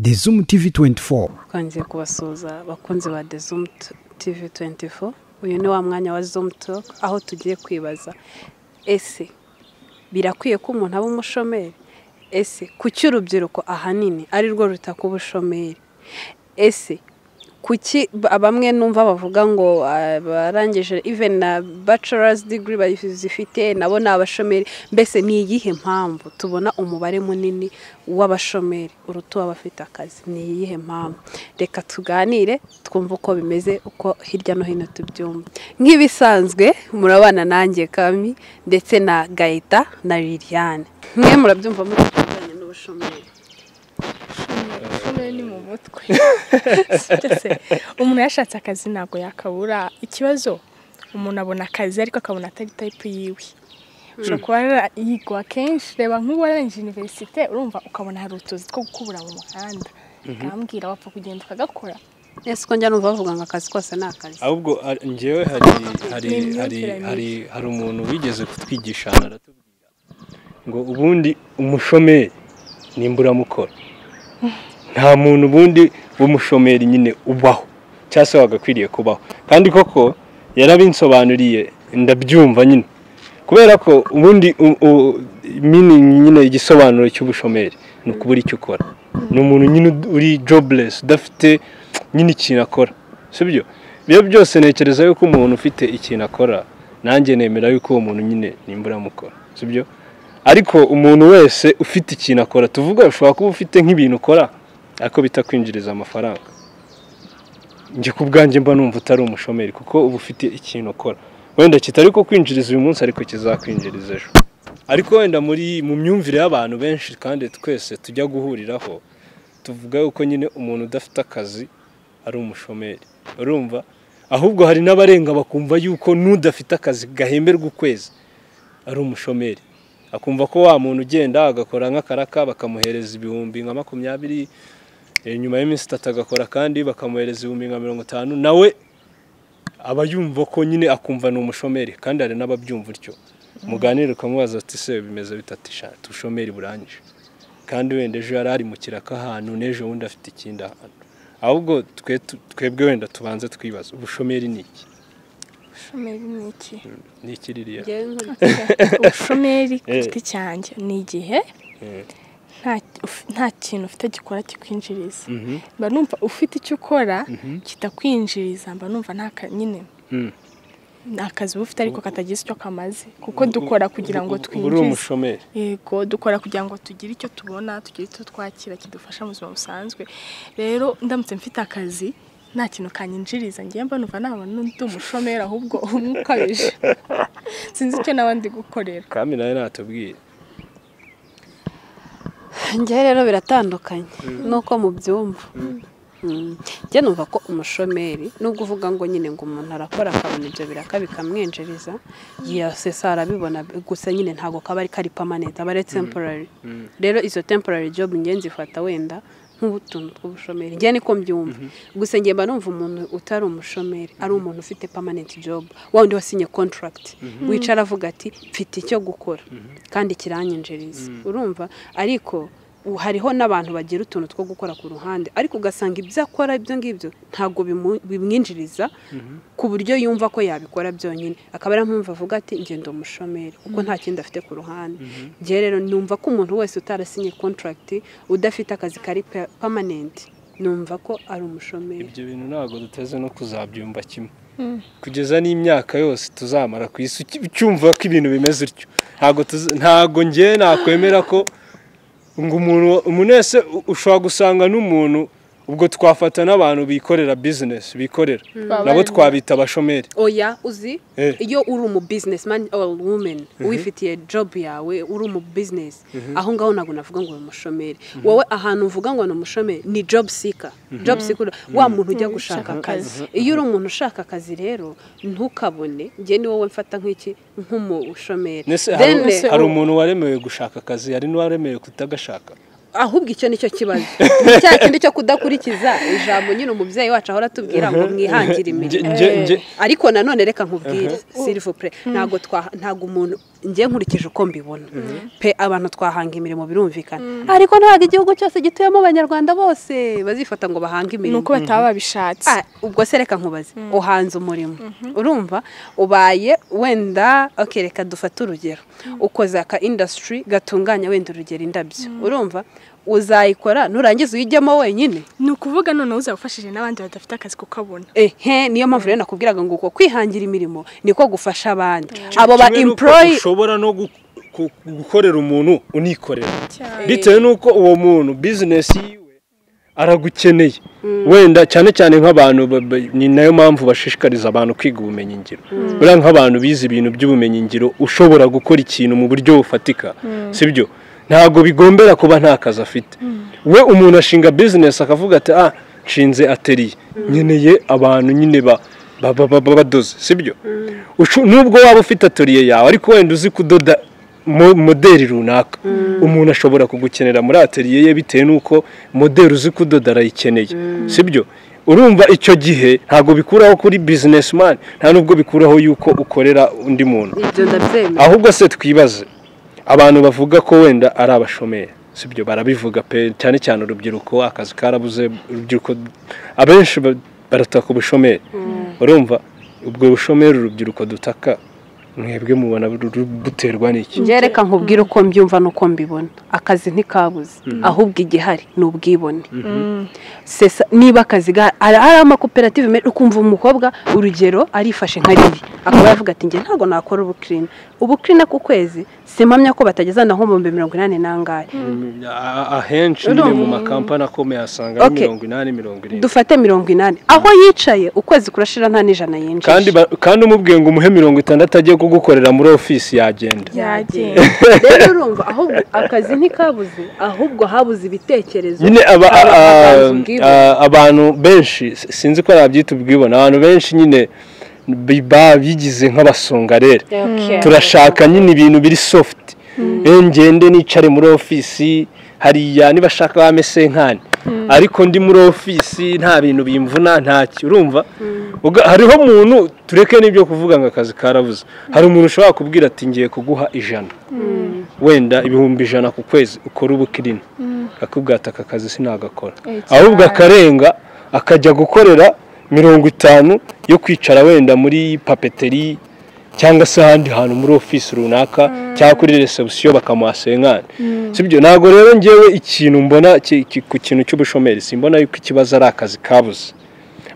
The Zoom TV 24. Kwangiye kubasuza bakunzi ba The Zoom TV 24. Uyu ni wa mwanya wa Zoom Talk aho tugiye kwibaza ese birakwiye ko umuntu aba umushomeri? Ese kuki urubyiruko ahanini ari rwo rutaka ubushomeri? Ese kuki bamwe numva bavuga ngo barangije even na bachelor's degree bazifite nabo n'abashomeri? Mbese ni iyihe mpamvu tubona umubare munini w'abashomeri urutuba bafite akazi? Ni iyihe mpamvu? Reka tuganire twumva uko bimeze, uko hirya no hino tubyumva. Nk'ibisanzwe murabana nanjye Kami ndetse na Gaita na Liliane. Mwe murabyumva muri kijyanye n'ubushomeri? Ni mu mutwe. Umuntu yashatse akazi ntabwo yakabura. Ikibazo umuntu abona akazi ariko akabona atari type yiwe. Ushobora kuba yigwa kenshi, reba nk'ubu warangije universite urumva ukabona hari utuzi two gukubura mu muhanda. Kambwira wapfa kugenda ukagakora. Ese ko njya numva bavuga ngo akazi kose ni akazi. Ahubwo njyewe hari umuntu wigeze kutwigisha aratubwira ngo ubundi umushomeri nimburamukora. Nta muntu ubundi w'umushomeri nyine ubaho cyangwa se wagakwiriye kubaho, kandi koko yarabinsobanuriye ndabyumva nyine, kubera ko ubundi nyine igisobanuro cy'ubushomeri ni ukubura icyo ukora. Ni umuntu nyine uri jobless, udafite nyine ikintu akora, sibyo? Ibyo byose ntekereza yuko umuntu ufite ikintu akora, nanjye nemera yuko uwo muntu nyine nimburamukora, sibyo? Ariko umuntu wese ufite ikintu akora, tuvuga ushobora kuba ufite nk'ibintu ukora ariko bitakwinjiriza amafaranga, njye ku bwanjye mba numva utari umushomeri, kuko uba ufite ikintu ukora wenda kitari ko kwinjiriza uyu munsi ariko kizakwinjiriza ejo. Ariko wenda mu myumvire y'abantu benshi kandi twese tujya guhuriraho, tuvuga yuko nyine umuntu udafite akazi ari umushomeri, urumva? Ahubwo hari n'abarenga bakumva yuko n'udafite akazi gahemberwa ukwezi ari umushomeri, akumva ko wa muntu ugenda agakora nk'akaraka bakamuhereza ibihumbi nka 20, nyuma y'iminsi 3 agakora kandi bakamuhereza ibihumbi nka 50, nawe aba yumva ko nyine akumva ni umushomeri. Kandi hari n'ababyumva utyo, muganire ukamubaza ati se bimeze bitatisha tushomeri burangije, kandi wenda ejo yari ari mu kiraka ahantu n'ejo wundi afite ikindi ahantu. Ahubwo twebwe wenda tubanze twibaza ubushomeri ni iki? Ubushomeri ni iki? Ni iki ririya? Ubushomeri ku giti cyanjye ni igihe nta kintu ufite gikora kikwinjiriza. Mba numva ufite icyo ukora kitakwinjiriza, mba numva nyine akazi ufite ariko katagize icyo kamaze, kuko dukora kugira ngo twinjirize. Uri umushomeri? Yego, dukora kugira ngo tugire icyo tubona, tugire icyo twakira kidufasha mu buzima busanzwe. Rero ndamutse mfite akazi nta kintu kanyinjiriza, ngiye mba numva naba n'undi umushomeri, ahubwo umukabije. Sinzi icyo nabandi gukorera. Kami nawe natubwire. Njye rero biratandukanye nuko mubyumva. Njye numva ko umushomeri nubwo uvuga ngo nyine ngo umuntu arakora akabona ibyo biraka bikamwinjiriza, yasesa arabibona, gusa nyine ntago kaba ari kari permanent, aba ari temporary. Rero izo temporary job ngenzi fata wenda nk'ubutuntu tw'ubushomeri. Njye niko mbyumva. Gusa njye mba numva umuntu utari umushomeri ari umuntu ufite permanent job, wundi wasinye contract, wicara avuga ati mfite icyo gukora kandi kiranyinjiriza, urumva? Ariko hariho n'abantu bagira utuntu two gukora ku ruhande, ariko ugasanga ibyo akora ibyo ngibyo ntago bimwinjiriza ku buryo yumva ko yabikora byonyine, akaba ari mpamvu avuga ati ngendo umushomeri kuko nta kindi afite ku ruhande. Njye rero numva ko umuntu wese utarasinye contract, udafite akazi kari permanent, numva ko ari umushomeri. Ibyo bintu ntago duteze no kuzabyumva kimwe kugeza n'imyaka yose tuzamara ku isi cyumva ko ibintu bimeze utyo. Ntago njye nakwemera ko ngo umuntu wese ushobora gusanga n'umuntu, ubwo twafata n'abantu bikorera business, bikorera nabo twabita abashomeri. Oya, uzi iyo uri mu businessman or woman wifitiye job yawe, uri mu business, aho ngaho nago navuga ngo umushomeri. Wowe ahantu uvuga ngo ni umushomeri ni job seeker. Job seeker wa muntu ujya gushaka akazi. Iyo uri umuntu ushaka akazi rero ntukabone, njye ni wowe mfata nk'iki nk'umushomeri. Hari umuntu waremewe gushaka akazi, hari n'uwaremewe kutagashaka. ahubwo icyo nicyo kibazo cya kindi cyo kudakurikiza ijambo nyine umubyeyi wacu ahora tubwira ngo mwihangire imirimo ariko nanone reka nkubwire s'il vous plaît ntago umuntu njye nkurikije uko mbibona pe abantu twahanga imirimo birumvikana ariko ntabwo igihugu cyose gituyemo abanyarwanda bose bazifata ngo bahanga imirimo nuko bataba babishatse ubwo se reka nkubaze uhanze umurimo urumva ubaye wenda reka dufate urugero ukoze aka industry gatunganya wenda urugero indabyo urumva uzayikora nurangiza uyijyamo wenyine ni ukuvuga noneho uzabufashije n'abandi badafite akazi kukabona niyo mpamvu rero nakubwiraga ngo uko kwihangira imirimo niko gufasha abandi abo ba employee ushobora no gukorera umuntu unikorera bitewe n'uko uwo muntu business yiwe aragukeneye wenda cyane cyane nk'abantu ni nayo mpamvu bashishikariza abantu kwiga ubumenyi ngiro buriya nk'abantu bize ibintu by'ubumenyi ngiro ushobora gukora ikintu mu buryo bufatika sibyo ntago bigombera kuba nta kazi afite we umuntu ashinga business akavuga ati nshinze atelier nkeneye abantu nyine badoze sibyo nubwo waba ufite atelier yawe ariko wenda uzi kudoda modeli runaka umuntu ashobora kugukenera muri atelier ye bitewe n'uko modeli uzi kudoda arayikeneye sibyo urumva icyo gihe ntago bikuraho kuri businessman nta nubwo bikuraho yuko ukorera undi muntu ahubwo se twibaze abantu bavuga ko wenda ari abashomeri sibyo barabivuga pe cyane cyane urubyiruko akazi karabuze urubyiruko abenshi barataka ubushomeri urumva ubwo bushomeri urubyiruko dutaka mwebwe mubona buterwa n'iki ngereka nkubwira uko mbyumva nuko mbibona akazi ntikabuze ahubwo igihari ni ubwibone niba akazi ari amakoperative ukumva umukobwa urugero arifashe nka riri akaba yavuga ati njye ntabwo nakora ubukirina ku kwezi simpamya ko batageza na nko mu 180 nangaye ahenshi mu makampani akomeye asanga ari 180 dufate 180 aho yicaye ukwezi kurashira nta n'ijana yinjije kandi umubwiye ngo umuhe 60 agiye kugukorera muri office yagenda rero urumva ahubwo akazi ntikabuze ahubwo habuze ibitekerezo nyine abantu benshi sinzi ko arabyita ubwibona abantu benshi nyine bigize nk'abasongarere turashaka nyine ibintu biri soft ngende nicare muri office hariya nibashaka bamese nkane ariko ndi muri office nta bintu bimvuna ntacyo urumva hariho umuntu tureke n'ibyo kuvuga ngo akazi karabuze hari umuntu ushobora kubwira ati ngiye kuguha 100 wenda 100 ku kwezi ukora ubukirina akubwira ati aka kazi sinagakora ahubwo akarenga akajya gukorera 50 yo kwicara wenda muri papeterie cyangwa se ahandi hantu muri office runaka cyangwa kuri reception bakamuhasenkana sibyo nago rero ngewe ikintu mbona ku kintu cy'ubushomeri simbona yuko ikibazo ari akazi kabuze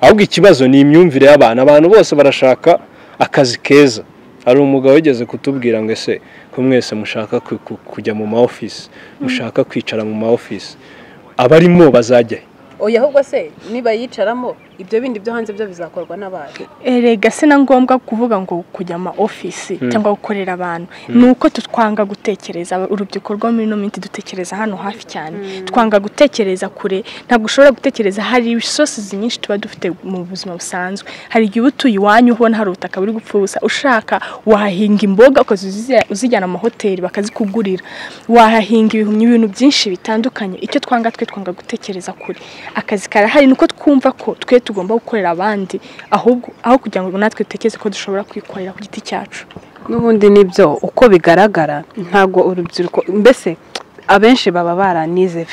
ahubwo ikibazo ni imyumvire y'abantu bose barashaka akazi keza hari umugabo wigeze kutubwira ngo ese ko mwese mushaka kujya mu ma office mushaka kwicara mu ma office abarimo bazajya oya ahubwo se niba yicaramo ibyo bindi byo hanze byo bizakorwa n'abantu erega se na ngombwa kuvuga ngo kujya ma office cyangwa gukorera abantu nuko tutwanga gutekereza urubyiruko rwo muri no minsi dutekereza hano hafi cyane twanga gutekereza kure ntabwo ushobora gutekereza hari resources nyinshi tuba dufite mu buzima busanzwe hari igihe utuye iwanyu ubona hari ubutaka buri gupfusa ushaka wahahinga imboga uzijyana mu hoteli bakazikugurira wahahinga ibintu byinshi bitandukanye icyo twanga gutekereza kure akazi karahari nuko twumva ko twe tugomba gukorera abandi ahubwo aho kugira ngo natwe dutekereze ko dushobora kwikorera ku giti cyacu n'ubundi nibyo uko bigaragara ntago urubyiruko mbese abenshi baba baranize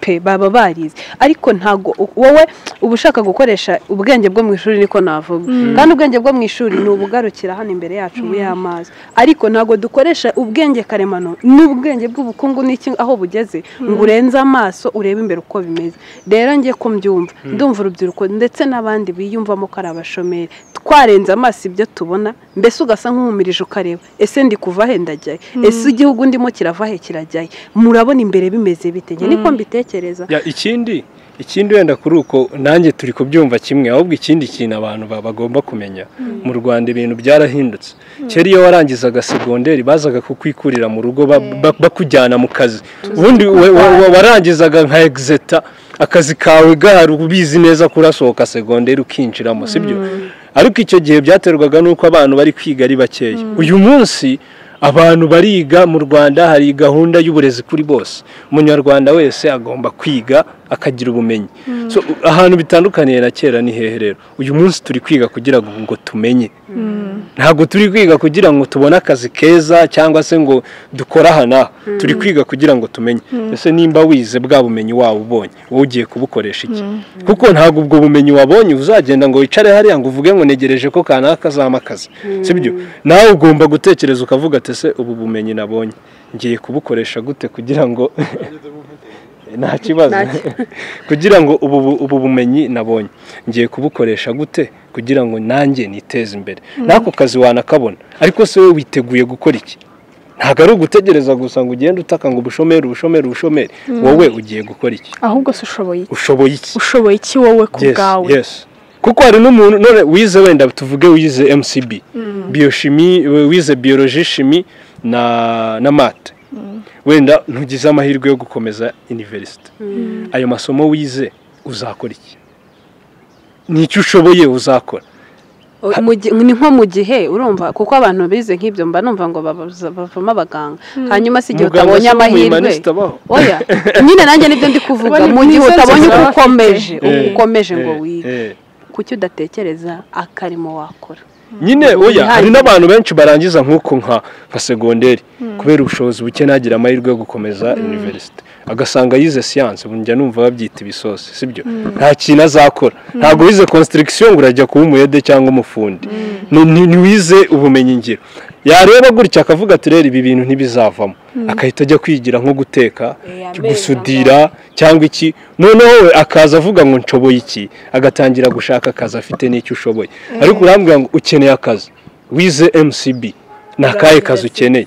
pe baba barize ariko ntago wowe ubushaka gukoresha ubwenge bwo mu ishuri niko navuga kandi ubwenge bwo mu ishuri ni ubugarukira hano imbere yacu y'amazi ariko ntago dukoresha ubwenge karemano n'ubwenge bw'ubukungu n'iki aho bugeze ngo urenze amaso urebe imbere uko bimeze rero ngiye ko mbyumva ndumva urubyiruko ndetse n'abandi biyumvamo ko ari abashomeri twarenze amaso ibyo tubona mbese ugasa nk'umumirije ukareba ese ndi kuva he ndajyaye ese igihugu ndimo kirava he kirajyaye murabona imbere bimeze bitege niko mbitekereza ikindi wenda kuri uko nanjye turi kubyumva kimwe ahubwo ikindi kintu abantu bagomba kumenya mu Rwanda ibintu byarahindutse kera iyo warangizaga segonderi bazaga kukwikurira mu rugo bakujyana mu kazi ubundi warangizaga nka exeta akazi kawe gahari ubizi neza kurasohoka segonderi ukinjiramo sibyo ariko icyo gihe byaterwaga nuko abantu bari kwiga ari bakeya uyu munsi abantu bariga mu Rwanda hari gahunda y'uburezi kuri bose umunyarwanda wese agomba kwiga akagira ubumenyi. So ahantu bitandukaniye na kera ni hehe rero? Uyu munsi turi kwiga kugira ngo tumenye. Ntabwo turi kwiga kugira ngo tubone akazi keza cyangwa se ngo dukore hana. Turi kwiga kugira ngo tumenye. Ese nimba wize bwa bumenyi wawe ubonye, wowe ugiye kubukoresha iki? Kuko ntabwo ubwo bumenyi wabonye uzagenda ngo wicare hariya ngo uvuge ngo negereje ko kanaka azamakaza. Sibyo? Nawe ugomba gutekereza ukavuga ati se ubu bumenyi nabonye ngiye kubukoresha gute kugira ngo nta kibazo kugira ngo ubu bumenyi nabonye ngiye kubukoresha gute kugira ngo nanjye niteze imbere. Nako kazi wanakabona, ariko se we witeguye gukora iki? Ntabwo ari ugutegereza gusa ngo ugende utaka ngo ubushomeri. Wowe ugiye gukora iki? ahubwo se ushoboye iki? Ushoboye iki wowe ku bwawe? Yes. Kuko hari n'umuntu none wize wenda tuvuge wize MCB, biochimie, wize biologie, chimie na math. Wenda ntugize amahirwe yo gukomeza university. Ayo masomo wize uzakora iki? Nicyo ushoboye uzakora. Ni nko mu gihe urumva kuko abantu bize nk'ibyo mba numva ngo bavamo abaganga, hanyuma si igihe utabonye amahirwe. Oya nyine nanjye nibyo ndi kuvuga, mu gihe utabonye ukomeje ngo wige, kuki udatekereza akarimo wakora? Nyine oya hari n'abantu benshi barangiza nk'uko nka segonderi kubera ubushobozi buke nagira amahirwe yo gukomeza university, agasanga yize science, bunjya numva babyita ibisosi, sibyo? Nta kintu azakora. Ntabwo wize construction ngo urajya kuba umuyede cyangwa umufundi. Ni wize ubumenyi ngiro. Yareba gutya akavuga ati rero ibi bintu ntibizavamo, akahita ajya kwigira nko guteka, gusudira cyangwa iki. Noneho we akaza avuga ngo nshoboye iki, agatangira gushaka akazi afite n'icyo ushoboye. Ariko urambwira ngo ukeneye akazi, wize MCB, nakaye kazi ukeneye.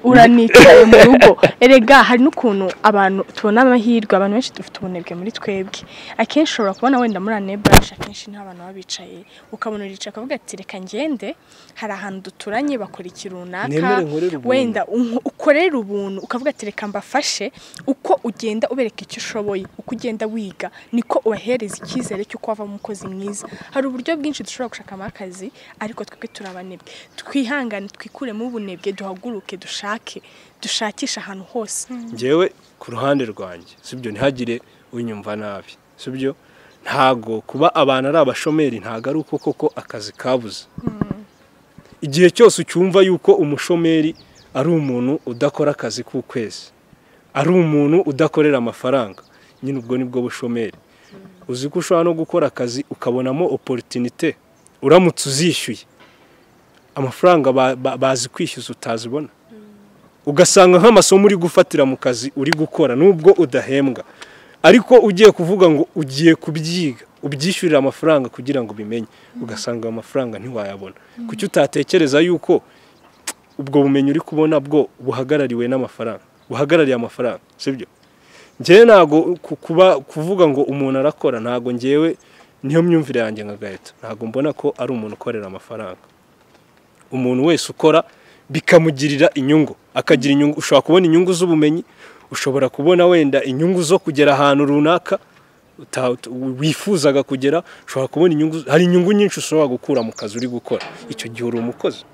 Uranicaye mu rugo. Erega hari n'ukuntu abantu tubona amahirwe, abantu benshi dufite ubunebwe muri twebwe. Akenshi ushobora kubona wenda muri anebranche akenshi nta bantu babicaye, ukabona urica akavuga ati reka ngende, hari ahantu duturanye bakora ikirunaka, wenda ukorera ubuntu ukavuga ati reka mbafashe. Uko ugenda ubereka icyo ushoboye, uko ugenda wiga niko ubahereza icyizere cy'uko wava umukozi mwiza. Hari uburyo bwinshi dushobora gushakamo akazi, ariko twebwe turabanebwe. Twihangane, twikuremo ubunebwe, duhaguruke, dushakisha ahantu hose. Ngewe ku ruhande rwanjye, sibyo, ntihagire unyumva nabi, sibyo? Ntago kuba abantu ari abashomeri ntago ari uko koko akazi kabuze. Igihe cyose ucyumva yuko umushomeri ari umuntu udakora akazi k'ukwezi, ari umuntu udakorera amafaranga, nyine ubwo nibwo bushomeri. Uzi ko ushobora no gukora akazi ukabonamo opportunité, uramutse uzishyuye amafaranga bazi kwishyuza utazibona. Ugasanga nk'amasomo uri gufatira mu kazi uri gukora nubwo udahembwa, ariko ugiye kuvuga ngo ugiye kubyiga ubyishyurira amafaranga kugira ngo bimenye, ugasanga amafaranga ntiwayabona. Kuki utatekereza yuko ubwo bumenyi uri kubona bwo buhagarariwe n'amafaranga, buhagarariye amafaranga, sibyo? Ngewe ntago kuvuga ngo umuntu arakora, ntago ngewe niyo myumvire yanjye nka Gaeta, ntago mbona ko ari umuntu ukorera amafaranga. Umuntu wese ukora bikamugirira inyungu, akagira inyungu. Ushobora kubona inyungu z'ubumenyi, ushobora kubona wenda inyungu zo kugera ahantu runaka wifuzaga kugera, ushobora kubona inyungu. Hari inyungu nyinshi ushobora gukura mu kazi uri gukora. Icyo gihe uri umukozi,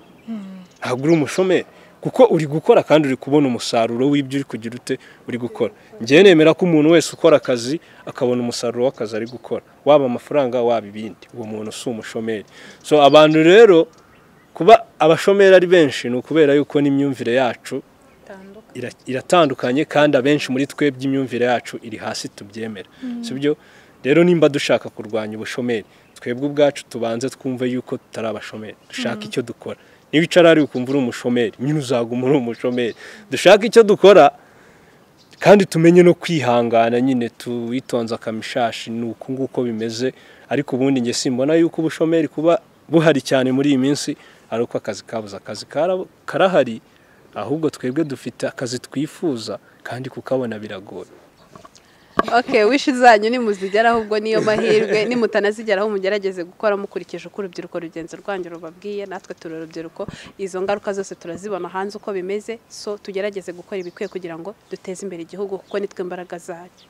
ntabwo uri umushomeri, kuko uri gukora kandi uri kubona umusaruro w'ibyo uri kugira uri gukora. Ngewe nemera ko umuntu wese ukora akazi akabona umusaruro w'akazi ari gukora, waba amafaranga waba ibindi, uwo muntu si umushomeri. So abantu rero kuba abashomeri ari benshi ni ukubera yuko n'imyumvire yacu iratandukanye, kandi abenshi muri twe by'imyumvire yacu iri hasi tubyemera, sibyo? Rero nimba dushaka kurwanya ubushomeri, twebwe ubwacu tubanze twumve yuko tutari abashomeri, dushaka icyo dukora. Niba icara ari ukumva uri umushomeri, nyine uzaguma uri umushomeri. Dushaka icyo dukora kandi tumenye no kwihangana, nyine tuwitonza akamishashi, nuko nguko bimeze. Ariko ubundi nge simbona yuko ubushomeri kuba buhari cyane muri iyi minsi ari uko akazi kabuze. Akazi karahari, ahubwo twebwe dufite akazi twifuza kandi kukabona biragoye. Okay, wishi zanyu ni muzigeraho, ubwo niyo mahirwe. Ni mutanazigeraho mugerageze gukora mukurikije uko urubyiruko rugenzi rwanyu rubabwiye. Natwe turi urubyiruko, izo ngaruka zose turazibona hanze uko bimeze. So tugerageze gukora ibikwiye kugira ngo duteze imbere igihugu, kuko nitwe imbaraga zacu.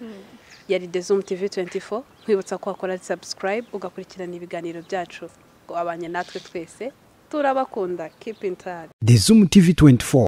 Yari The Zoom TV 24, nkwibutsa ko wakora subscribe ugakurikirana ibiganiro byacu. Abanye natwe twese turabakunda. Keep in touch. The Zoom TV 24.